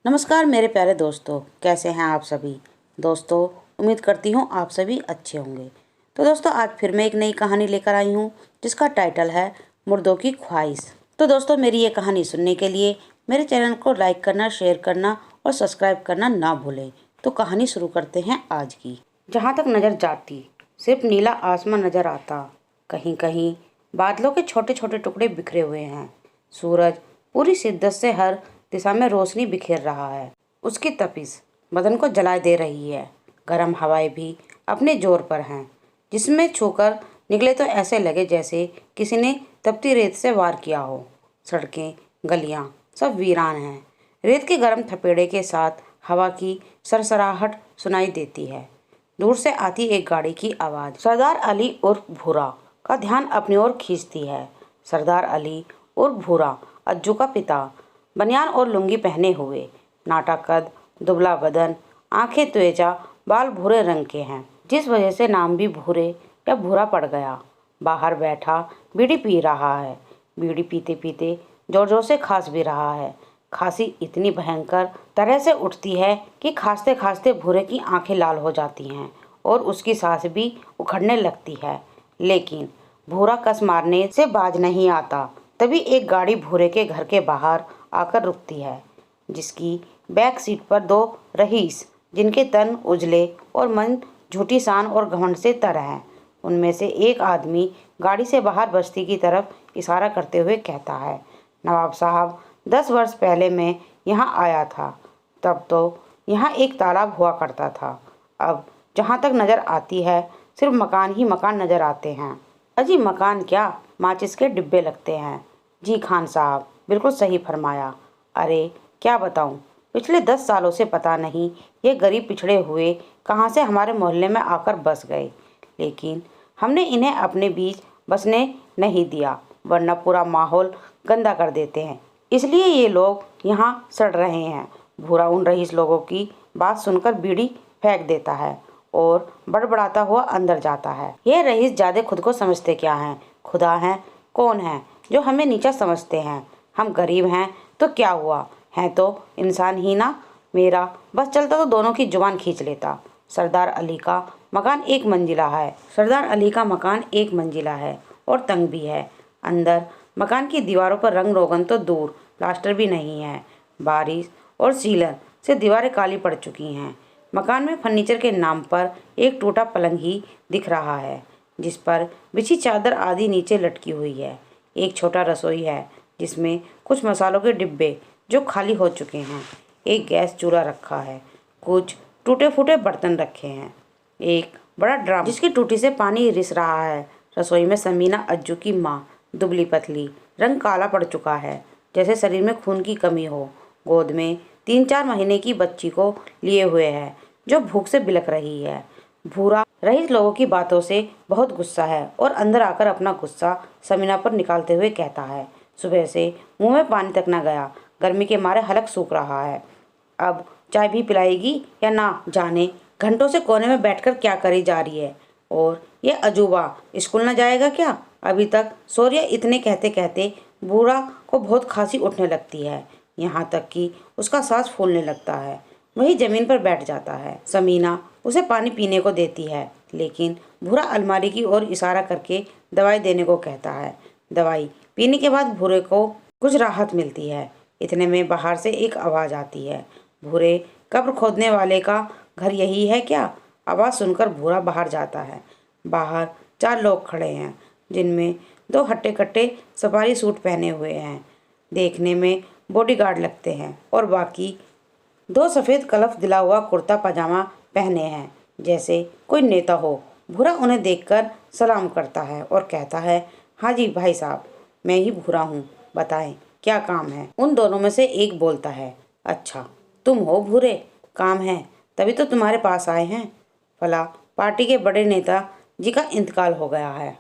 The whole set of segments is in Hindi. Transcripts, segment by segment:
नमस्कार मेरे प्यारे दोस्तों, कैसे हैं आप सभी। दोस्तों, उम्मीद करती हूँ आप सभी अच्छे होंगे। तो दोस्तों, आज फिर मैं एक नई कहानी लेकर आई हूँ जिसका टाइटल है मुर्दों की ख्वाहिश। तो दोस्तों, मेरी ये कहानी सुनने के लिए मेरे चैनल को लाइक करना, शेयर करना और सब्सक्राइब करना ना भूलें। तो कहानी शुरू करते हैं आज की। जहाँ तक नज़र जाती सिर्फ नीला आसमान नजर आता। कहीं कहीं बादलों के छोटे छोटे टुकड़े बिखरे हुए हैं। सूरज पूरी शिद्दत से हर दिशा में रोशनी बिखेर रहा है। उसकी तपिश बदन को जला दे रही है। गर्म हवाएं भी अपने जोर पर हैं, जिसमें छूकर निकले तो ऐसे लगे जैसे किसी ने तपती रेत से वार किया हो। सड़कें, गलियां सब वीरान हैं। रेत के गर्म थपेड़े के साथ हवा की सरसराहट सुनाई देती है। दूर से आती एक गाड़ी की आवाज़ सरदार अली उर्फ भूरा का ध्यान अपनी ओर खींचती है। सरदार अली उर्फ भूरा, अज्जू का पिता, बनियान और लुंगी पहने हुए, नाटा कद, दुबला बदन, आंखें त्वचा, बाल भूरे रंग के हैं, जिस वजह से नाम भी भूरे या भूरा पड़ गया। बाहर बैठा बीड़ी पी रहा है। बीड़ी पीते पीते जोर जोर से खांस भी रहा है। खांसी इतनी भयंकर तरह से उठती है कि खांसते खांसते भूरे की आंखें लाल हो जाती हैं और उसकी सांस भी उखड़ने लगती है। लेकिन भूरा कस मारने से बाज नहीं आता। तभी एक गाड़ी भूरे के घर के बाहर आकर रुकती है, जिसकी बैक सीट पर दो रईस, जिनके तन उजले और मन झूठी शान और घमंड से तर हैं। उनमें से एक आदमी गाड़ी से बाहर बस्ती की तरफ इशारा करते हुए कहता है, नवाब साहब, 10 वर्ष पहले मैं यहाँ आया था। तब तो यहाँ एक तालाब हुआ करता था। अब जहाँ तक नज़र आती है सिर्फ मकान ही मकान नज़र आते हैं। अजी मकान क्या, माचिस के डिब्बे लगते हैं। जी खान साहब, बिल्कुल सही फरमाया। अरे क्या बताऊं, पिछले 10 सालों से पता नहीं ये गरीब पिछड़े हुए कहाँ से हमारे मोहल्ले में आकर बस गए, लेकिन हमने इन्हें अपने बीच बसने नहीं दिया, वरना पूरा माहौल गंदा कर देते हैं। इसलिए ये लोग यहाँ सड़ रहे हैं। भूरा उन रईस लोगों की बात सुनकर बीड़ी फेंक देता है और बड़बड़ाता हुआ अंदर जाता है। ये रईस ज़्यादा खुद को समझते क्या हैं, खुदा हैं, कौन हैं जो हमें नीचा समझते हैं। हम गरीब हैं तो क्या हुआ, हैं तो इंसान ही ना। मेरा बस चलता तो दोनों की जुबान खींच लेता। सरदार अली का मकान एक मंजिला है। सरदार अली का मकान एक मंजिला है और तंग भी है। अंदर मकान की दीवारों पर रंग रोगन तो दूर, प्लास्टर भी नहीं है। बारिश और सीलन से दीवारें काली पड़ चुकी हैं। मकान में फर्नीचर के नाम पर एक टूटा पलंग ही दिख रहा है, जिस पर बिछी चादर आधी नीचे लटकी हुई है। एक छोटा रसोई है जिसमें कुछ मसालों के डिब्बे जो खाली हो चुके हैं। एक गैस चूल्हा रखा है। कुछ टूटे फूटे बर्तन रखे हैं। एक बड़ा ड्रम जिसकी टूटी से पानी रिस रहा है। रसोई में समीना, अज्जू की माँ, दुबली पतली, रंग काला पड़ चुका है जैसे शरीर में खून की कमी हो। गोद में 3-4 महीने की बच्ची को लिए हुए है जो भूख से बिलख रही है। भूरा रईस लोगों की बातों से बहुत गुस्सा है और अंदर आकर अपना गुस्सा समीना पर निकालते हुए कहता है, सुबह से मुंह में पानी तक न गया, गर्मी के मारे हलक सूख रहा है। अब चाय भी पिलाएगी या ना जाने घंटों से कोने में बैठकर क्या करी जा रही है। और ये अजूबा स्कूल न जाएगा क्या। अभी तक सौर्य इतने कहते कहते बूढ़ा को बहुत खांसी उठने लगती है, यहाँ तक कि उसका सांस फूलने लगता है। वही जमीन पर बैठ जाता है। समीना उसे पानी पीने को देती है, लेकिन भूरा अलमारी की ओर इशारा करके दवाई देने को कहता है। दवाई पीने के बाद भूरे को कुछ राहत मिलती है। इतने में बाहर से एक आवाज़ आती है, भूरे, कब्र खोदने वाले का घर यही है क्या। आवाज़ सुनकर भूरा बाहर जाता है। बाहर 4 लोग खड़े हैं, जिनमें 2 हट्टे कट्टे सफारी सूट पहने हुए हैं, देखने में बॉडीगार्ड लगते हैं, और बाकी 2 सफ़ेद कलफ दिला हुआ कुर्ता पजामा पहने हैं, जैसे कोई नेता हो। भूरा उन्हें देखकर सलाम करता है और कहता है, हाँ जी भाई साहब, मैं ही भूरा हूँ, बताएं क्या काम है। उन दोनों में से एक बोलता है, अच्छा तुम हो भूरे, काम है तभी तो तुम्हारे पास आए हैं। फला पार्टी के बड़े नेता जी का इंतकाल हो गया है,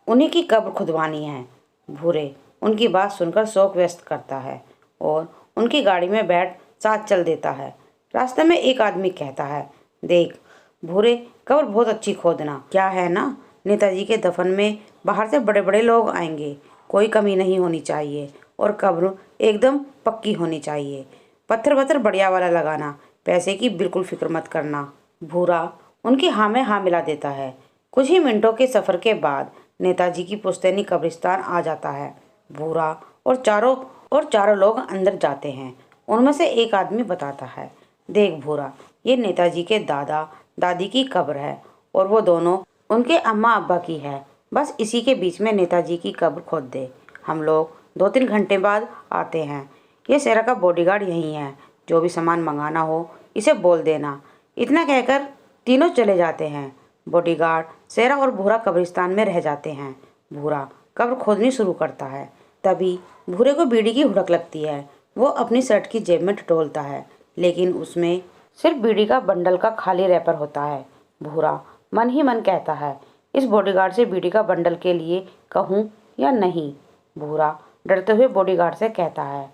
उन्हीं की कब्र खुदवानी है। भूरे उनकी बात सुनकर शोक व्यक्त करता है और उनकी गाड़ी में बैठ साथ चल देता है। रास्ते में एक आदमी कहता है, देख भूरे, कब्र बहुत अच्छी खोदना, क्या है ना, नेताजी के दफन में बाहर से बड़े बड़े लोग आएंगे, कोई कमी नहीं होनी चाहिए और कब्र एकदम पक्की होनी चाहिए। पत्थर वत्थर बढ़िया वाला लगाना, पैसे की बिल्कुल फिक्र मत करना। भूरा उनकी हाँ में हाँ मिला देता है। कुछ ही मिनटों के सफ़र के बाद नेताजी की पुश्तैनी कब्रिस्तान आ जाता है। भूरा और चारों लोग अंदर जाते हैं। उनमें से एक आदमी बताता है, देख भूरा, ये नेताजी के दादा दादी की कब्र है और वो दोनों उनके अम्मा अब्बा की है। बस इसी के बीच में नेताजी की कब्र खोद दे। हम लोग 2-3 घंटे बाद आते हैं। ये सेरा का बॉडीगार्ड यहीं है। जो भी सामान मंगाना हो इसे बोल देना। इतना कहकर तीनों चले जाते हैं। बॉडीगार्ड, सेरा और भूरा कब्रिस्तान में रह जाते हैं। भूरा कब्र खोदनी शुरू करता है। तभी भूरे को बीड़ी की हुड़क लगती है। वो अपनी शर्ट की जेब में टटोलता है, लेकिन उसमें सिर्फ बीड़ी का बंडल का खाली रैपर होता है। भूरा मन ही मन कहता है, इस बॉडीगार्ड से बीड़ी का बंडल के लिए कहूँ या नहीं। भूरा डरते हुए बॉडीगार्ड से कहता है,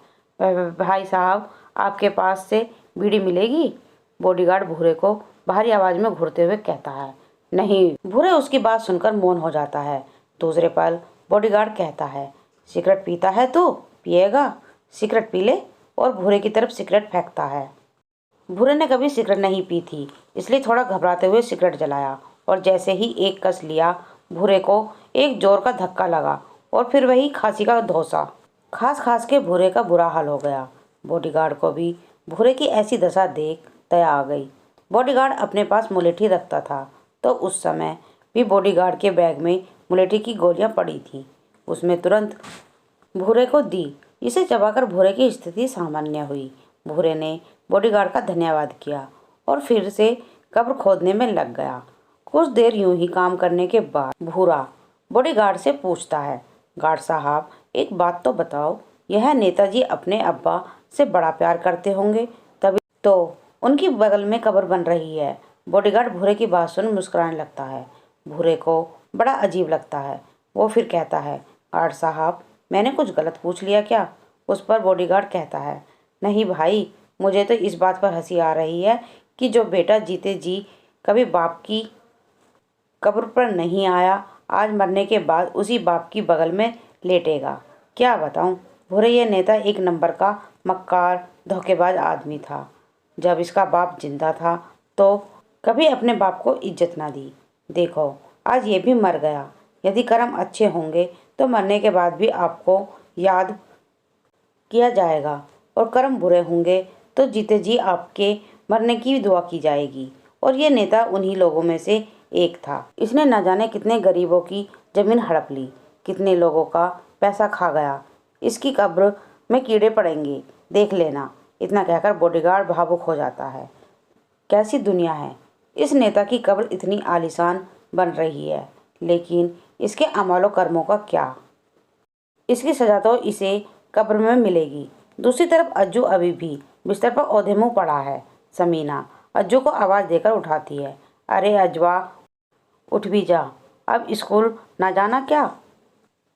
भाई साहब, आपके पास से बीड़ी मिलेगी? बॉडीगार्ड भूरे को भारी आवाज़ में घूरते हुए कहता है, नहीं। भूरे उसकी बात सुनकर मौन हो जाता है। दूसरे पल बॉडीगार्ड कहता है, सिगरेट पीता है तू? पिएगा? सिगरेट पी ले। और भूरे की तरफ सिगरेट फेंकता है। भूरे ने कभी सिगरेट नहीं पी थी, इसलिए थोड़ा घबराते हुए सिगरेट जलाया और जैसे ही एक कस लिया, भूरे को एक जोर का धक्का लगा और फिर वही खांसी का धोसा। खास के भूरे का बुरा हाल हो गया। बॉडीगार्ड को भी भूरे की ऐसी दशा देख दया आ गई। बॉडीगार्ड अपने पास मुलेठी रखता था, तो उस समय भी बॉडीगार्ड के बैग में मुलेठी की गोलियां पड़ी थीं। उसमें तुरंत भूरे को दी, जिसे चबाकर भूरे की स्थिति सामान्य हुई। भूरे ने बॉडीगार्ड का धन्यवाद किया और फिर से कब्र खोदने में लग गया। कुछ देर यूं ही काम करने के बाद भूरा बॉडीगार्ड से पूछता है, गार्ड साहब, एक बात तो बताओ, यह नेताजी अपने अब्बा से बड़ा प्यार करते होंगे, तभी तो उनकी बगल में कब्र बन रही है। बॉडीगार्ड भूरे की बात सुन मुस्कुराने लगता है। भूरे को बड़ा अजीब लगता है। वो फिर कहता है, गार्ड साहब, मैंने कुछ गलत पूछ लिया क्या? उस पर बॉडीगार्ड कहता है, नहीं भाई, मुझे तो इस बात पर हंसी आ रही है कि जो बेटा जीते जी कभी बाप की कब्र पर नहीं आया, आज मरने के बाद उसी बाप की बगल में लेटेगा। क्या बताऊं, भूरे ये नेता एक नंबर का मक्कार धोखेबाज आदमी था। जब इसका बाप जिंदा था तो कभी अपने बाप को इज्जत ना दी। देखो, आज ये भी मर गया। यदि कर्म अच्छे होंगे तो मरने के बाद भी आपको याद किया जाएगा, और कर्म बुरे होंगे तो जीते जी आपके मरने की दुआ की जाएगी। और ये नेता उन्हीं लोगों में से एक था। इसने न जाने कितने गरीबों की जमीन हड़प ली, कितने लोगों का पैसा खा गया। इसकी कब्र में कीड़े पड़ेंगे, देख लेना। इतना कहकर बॉडीगार्ड भावुक हो जाता है। कैसी दुनिया है, इस नेता की कब्र इतनी आलीशान बन रही है, लेकिन इसके अमालो कर्मों का क्या? इसकी सजा तो इसे कब्र में मिलेगी। दूसरी तरफ अज्जू अभी भी बिस्तर पर औंधे मुँह पड़ा है। समीना अज्जू को आवाज़ देकर उठाती है, अरे अजवा, उठ भी जा, अब स्कूल ना जाना क्या?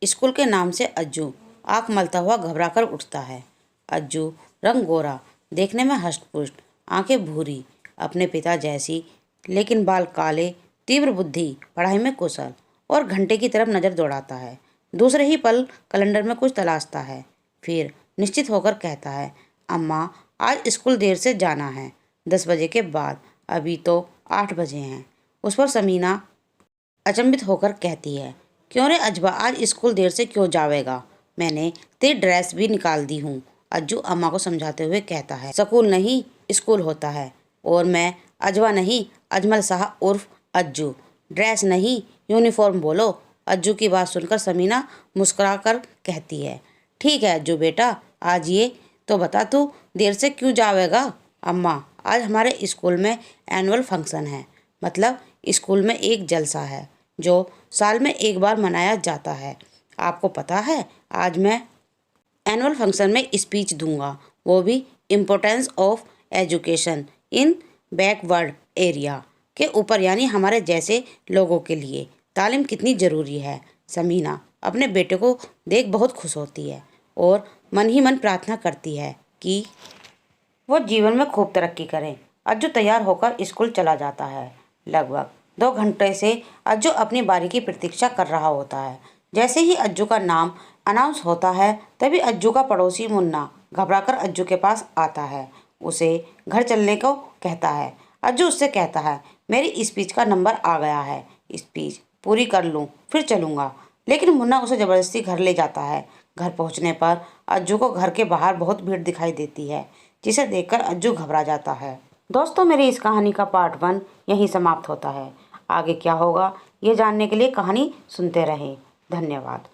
स्कूल के नाम से अज्जू आँख मलता हुआ घबरा कर उठता है। अज्जू रंग गोरा, देखने में हष्ट-पुष्ट, आंखें भूरी, अपने पिता जैसी, लेकिन बाल काले, तीव्र बुद्धि, पढ़ाई में कुशल, और घंटे की तरफ नज़र दौड़ाता है। दूसरे ही पल कैलेंडर में कुछ तलाशता है, फिर निश्चित होकर कहता है, अम्मा, आज स्कूल देर से जाना है, 10 बजे के बाद। अभी तो 8 बजे हैं। उस पर समीना अचंभित होकर कहती है, क्यों रे अजबा, आज स्कूल देर से क्यों जावेगा? मैंने तेरी ड्रेस भी निकाल दी हूँ। अज्जू अम्मा को समझाते हुए कहता है, स्कूल नहीं स्कूल होता है, और मैं अजवा नहीं, अजमल शाह उर्फ अज्जू। ड्रेस नहीं, यूनिफॉर्म बोलो। अज्जू की बात सुनकर समीना मुस्कुराकर कहती है, ठीक है अज्जू बेटा, आज ये तो बता तू देर से क्यों जावेगा? अम्मा, आज हमारे स्कूल में एनुअल फंक्शन है, मतलब स्कूल में एक जलसा है जो साल में एक बार मनाया जाता है। आपको पता है, आज मैं एनुअल फंक्शन में स्पीच दूंगा, वो भी importance of education in backward area के ऊपर, यानी हमारे जैसे लोगों के लिए तालीम कितनी ज़रूरी है। समीना अपने बेटे को देख बहुत खुश होती है और मन ही मन प्रार्थना करती है कि वो जीवन में खूब तरक्की करे। अज्जू तैयार होकर स्कूल चला जाता है। लगभग 2 घंटे से अज्जू अपनी बारी की प्रतीक्षा कर रहा होता है। जैसे ही अज्जू का नाम अनाउंस होता है, तभी अज्जू का पड़ोसी मुन्ना घबराकर अज्जू के पास आता है, उसे घर चलने को कहता है। अज्जू उससे कहता है, मेरी स्पीच का नंबर आ गया है, स्पीच पूरी कर लूँ फिर चलूँगा। लेकिन मुन्ना उसे ज़बरदस्ती घर ले जाता है। घर पहुँचने पर अज्जू को घर के बाहर बहुत भीड़ दिखाई देती है, जिसे देखकर अज्जू घबरा जाता है। दोस्तों, मेरी इस कहानी का पार्ट 1 यहीं समाप्त होता है। आगे क्या होगा ये जानने के लिए कहानी सुनते रहें। धन्यवाद।